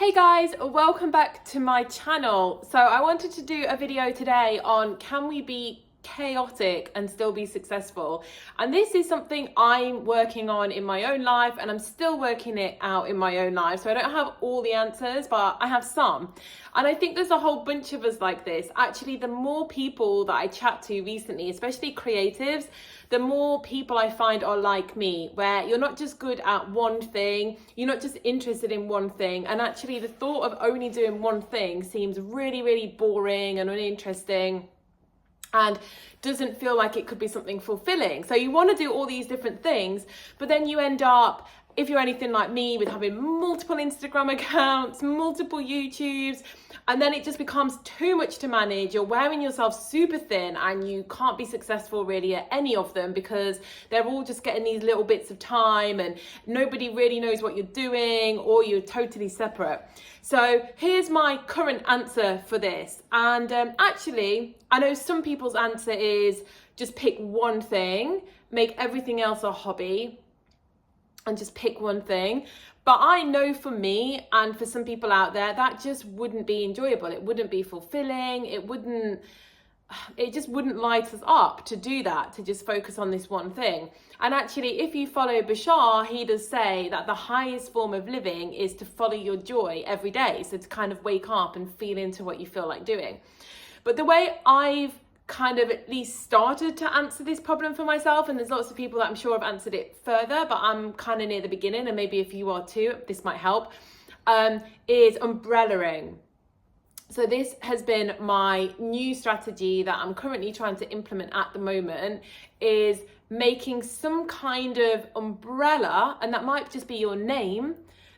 Hey guys, welcome back to my channel. So I wanted to do a video today on can we be chaotic and still be successful? And this is something I'm working on in my own life, and I'm still working it out in my own life. So I don't have all the answers, but I have some. And I think there's a whole bunch of us like this. Actually, the more people that I chat to recently, especially creatives, the more people I find are like me, where you're not just good at one thing, you're not just interested in one thing, and actually the thought of only doing one thing seems really, really boring and uninteresting and doesn't feel like it could be something fulfilling. So you want to do all these different things, but then you end up, if you're anything like me, with having multiple Instagram accounts, multiple YouTubes, and then it just becomes too much to manage. You're wearing yourself super thin and you can't be successful really at any of them because they're all just getting these little bits of time and nobody really knows what you're doing, or you're totally separate. So here's my current answer for this. And actually, I know some people's answer is just pick one thing, make everything else a hobby, and just pick one thing. But I know for me and for some people out there, that just wouldn't be enjoyable. It wouldn't be fulfilling. It just wouldn't light us up to do that, to just focus on this one thing. And actually, if you follow Bashar, he does say that the highest form of living is to follow your joy every day. So to kind of wake up and feel into what you feel like doing. But the way I've kind of at least started to answer this problem for myself, and there's lots of people that I'm sure have answered it further, but I'm kind of near the beginning, and maybe if you are too, this might help, is umbrellaing. So this has been my new strategy that I'm currently trying to implement at the moment, is making some kind of umbrella, and that might just be your name,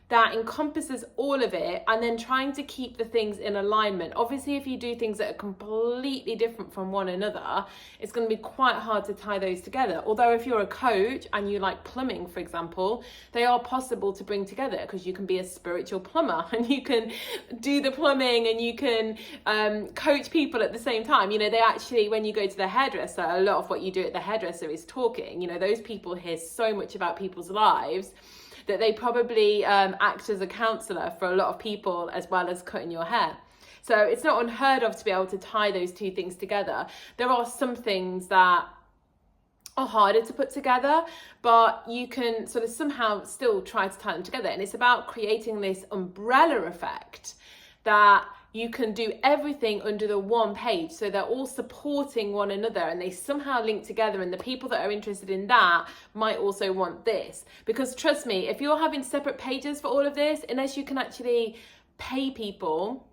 that encompasses all of it, and then trying to keep the things in alignment. Obviously, if you do things that are completely different from one another, it's going to be quite hard to tie those together. Although if you're a coach and you like plumbing, for example, they are possible to bring together, because you can be a spiritual plumber and you can do the plumbing and you can coach people at the same time. You know, they actually, when you go to the hairdresser, a lot of what you do at the hairdresser is talking. You know, those people hear so much about people's lives that they probably act as a counsellor for a lot of people, as well as cutting your hair. So it's not unheard of to be able to tie those two things together. There are some things that are harder to put together, but you can sort of somehow still try to tie them together. And it's about creating this umbrella effect that you can do everything under the one page, so they're all supporting one another and they somehow link together, and the people that are interested in that might also want this. Because trust me, if you're having separate pages for all of this, unless you can actually pay people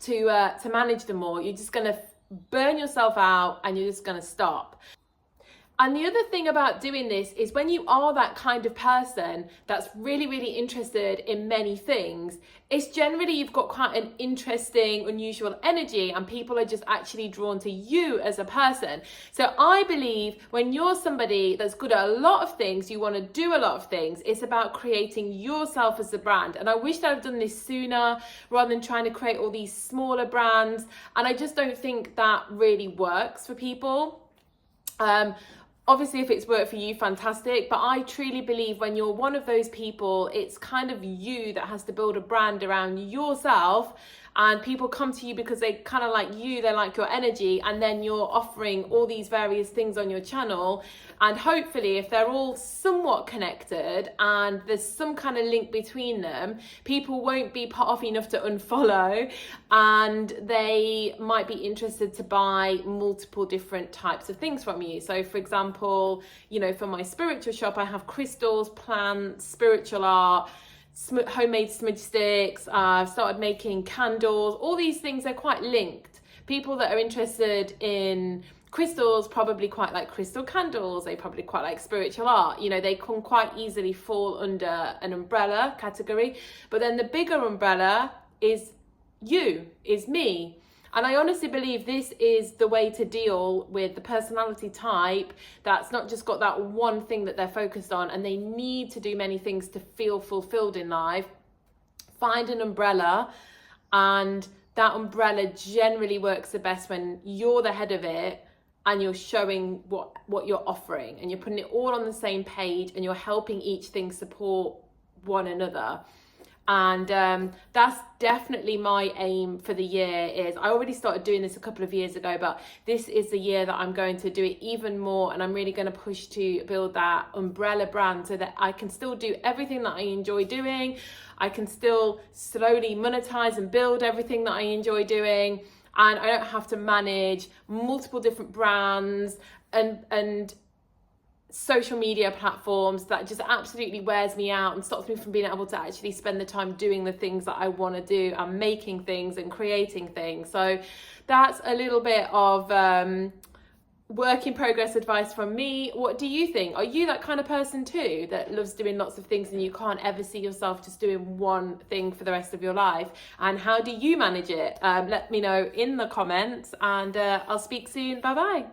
to manage them all, you're just going to burn yourself out and you're just going to stop. And the other thing about doing this is, when you are that kind of person that's really, really interested in many things, it's generally you've got quite an interesting, unusual energy, and people are just actually drawn to you as a person. So I believe when you're somebody that's good at a lot of things, you want to do a lot of things, it's about creating yourself as a brand. And I wish that I'd done this sooner rather than trying to create all these smaller brands. And I just don't think that really works for people. Obviously, if it's worked for you, fantastic. But I truly believe when you're one of those people, it's kind of you that has to build a brand around yourself. And people come to you because they kind of like you, they like your energy, and then you're offering all these various things on your channel. And hopefully, if they're all somewhat connected and there's some kind of link between them, people won't be put off enough to unfollow, and they might be interested to buy multiple different types of things from you. So for example, you know, for my spiritual shop, I have crystals, plants, spiritual art, homemade smudge sticks. I've started making candles. All these things are quite linked. People that are interested in crystals probably quite like crystal candles. They probably quite like spiritual art. You know, they can quite easily fall under an umbrella category. But then the bigger umbrella is you, is me. And I honestly believe this is the way to deal with the personality type that's not just got that one thing that they're focused on, and they need to do many things to feel fulfilled in life. Find an umbrella, and that umbrella generally works the best when you're the head of it and you're showing what you're offering, and you're putting it all on the same page, and you're helping each thing support one another. And that's definitely my aim for the year. Is I already started doing this a couple of years ago, but this is the year that I'm going to do it even more, and I'm really going to push to build that umbrella brand so that I can still do everything that I enjoy doing. I can still slowly monetize and build everything that I enjoy doing, and I don't have to manage multiple different brands and social media platforms. That just absolutely wears me out and stops me from being able to actually spend the time doing the things that I want to do and making things and creating things. So that's a little bit of work in progress advice from me. What do you think? Are you that kind of person too, that loves doing lots of things and you can't ever see yourself just doing one thing for the rest of your life? And how do you manage it? Let me know in the comments, and I'll speak soon. Bye bye.